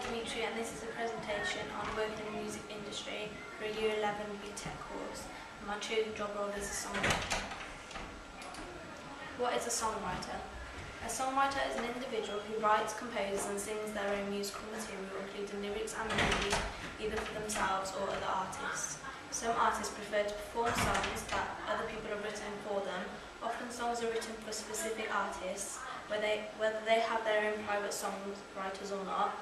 Demetriou, and this is a presentation on working in the music industry for a Year 11 BTEC course. My chosen job role is a songwriter. What is a songwriter? A songwriter is an individual who writes, composes and sings their own musical material, including lyrics and melodies, either for themselves or other artists. Some artists prefer to perform songs that other people have written for them. Often songs are written for specific artists, whether they have their own private songwriters or not.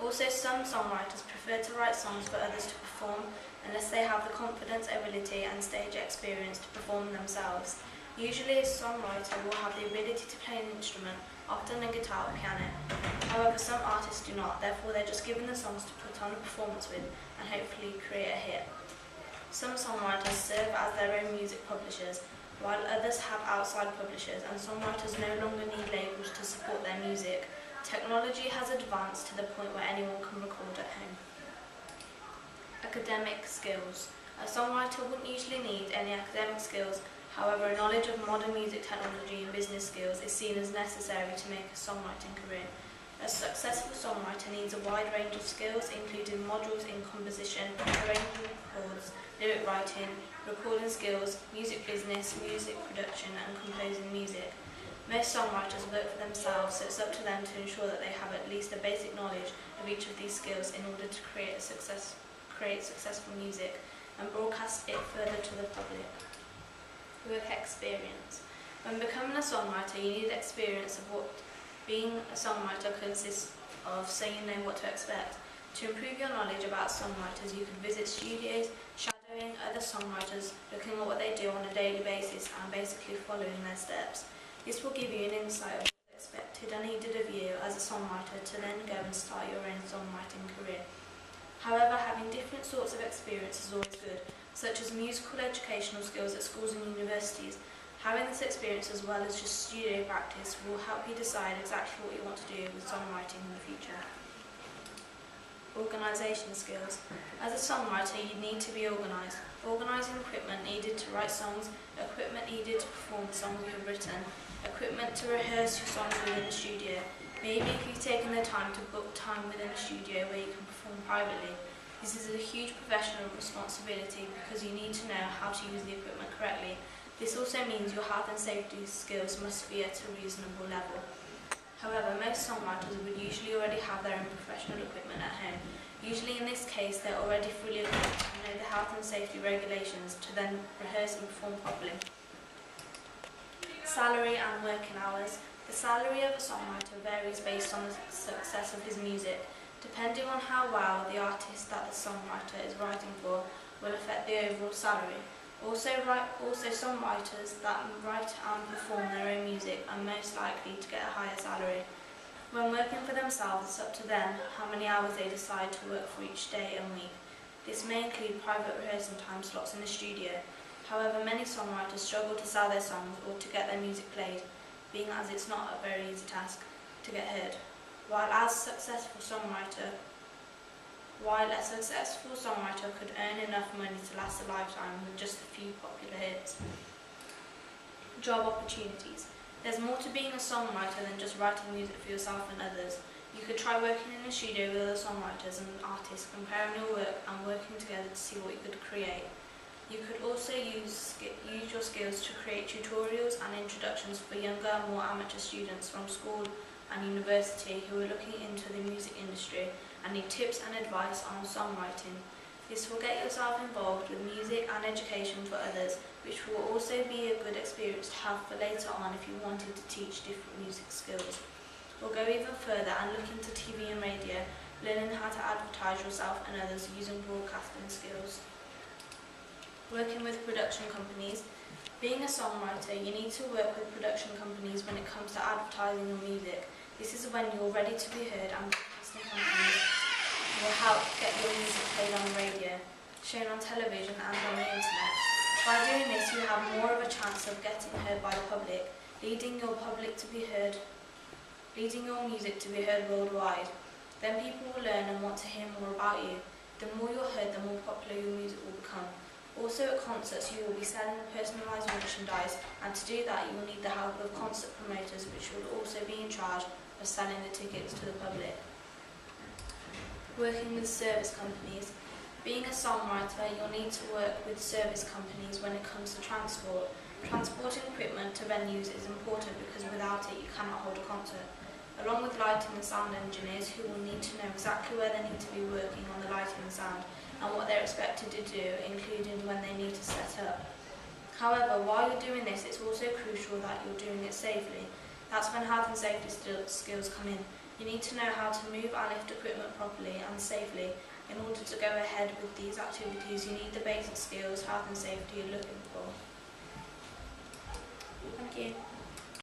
Also, some songwriters prefer to write songs for others to perform unless they have the confidence, ability and stage experience to perform themselves. Usually a songwriter will have the ability to play an instrument, often a guitar or piano. However, some artists do not, therefore they're just given the songs to put on a performance with and hopefully create a hit. Some songwriters serve as their own music publishers, while others have outside publishers, and songwriters no longer need labels to support their music. Technology has advanced to the point where anyone can record at home. Academic skills. A songwriter wouldn't usually need any academic skills, however a knowledge of modern music technology and business skills is seen as necessary to make a songwriting career. A successful songwriter needs a wide range of skills, including modules in composition, arranging chords, lyric writing, recording skills, music business, music production and composing music. Most songwriters work for themselves, so it's up to them to ensure that they have at least a basic knowledge of each of these skills in order to create successful music and broadcast it further to the public. Work experience. When becoming a songwriter, you need experience of what being a songwriter consists of, so you know what to expect. To improve your knowledge about songwriters, you can visit studios, shadowing other songwriters, looking at what they do on a daily basis and basically following their steps. This will give you an insight of what is expected and needed of you as a songwriter to then go and start your own songwriting career. However, having different sorts of experience is always good, such as musical educational skills at schools and universities. Having this experience as well as just studio practice will help you decide exactly what you want to do with songwriting in the future. Organisation skills. As a songwriter, you need to be organised. Organising equipment needed to write songs, equipment needed to perform the songs you have written, equipment to rehearse your songs within the studio. Maybe if you've taken the time to book time within a studio where you can perform privately. This is a huge professional responsibility because you need to know how to use the equipment correctly. This also means your health and safety skills must be at a reasonable level. However, most songwriters would usually already have their own professional equipment at home. Usually in this case, they're already fully equipped and know the health and safety regulations to then rehearse and perform properly. Salary and working hours. The salary of a songwriter varies based on the success of his music. Depending on how well the artist that the songwriter is writing for will affect the overall salary. Also songwriters that write and perform their own music are most likely to get a higher salary. When working for themselves, it's up to them how many hours they decide to work for each day and week. This may include private rehearsal time slots in the studio. However, many songwriters struggle to sell their songs or to get their music played, being as it's not a very easy task to get heard. While a successful songwriter could earn enough money to last a lifetime with just a few popular hits. Job opportunities. There's more to being a songwriter than just writing music for yourself and others. You could try working in a studio with other songwriters and artists, comparing your work and working together to see what you could create. You could also use your skills to create tutorials and introductions for younger, more amateur students from school and university who are looking into the music industry and need tips and advice on songwriting. This will get yourself involved with music and education for others, which will also be a good experience to have for later on if you wanted to teach different music skills. Or go even further and look into TV and radio, learning how to advertise yourself and others using broadcasting skills. Working with production companies. Being a songwriter, you need to work with production companies when it comes to advertising your music. This is when you're ready to be heard and broadcasting companies will help get your music played on the radio, shown on television and on the internet. By doing this, you have more of a chance of getting heard by the public, leading your music to be heard worldwide. Then people will learn and want to hear more about you. The more you're heard, the more popular your music will become. Also at concerts you will be selling personalised merchandise, and to do that you will need the help of concert promoters, which will also be in charge of selling the tickets to the public. Working with service companies. Being a songwriter, you'll need to work with service companies when it comes to transport. Transporting equipment to venues is important because without it you cannot hold a concert. Along with lighting and sound engineers who will need to know exactly where they need to be working on the lighting and sound and what they're expected to do, including when they need to set up. However, while you're doing this, it's also crucial that you're doing it safely. That's when health and safety skills come in. You need to know how to move and lift equipment properly and safely. In order to go ahead with these activities, you need the basic skills health and safety you're looking for. Thank you.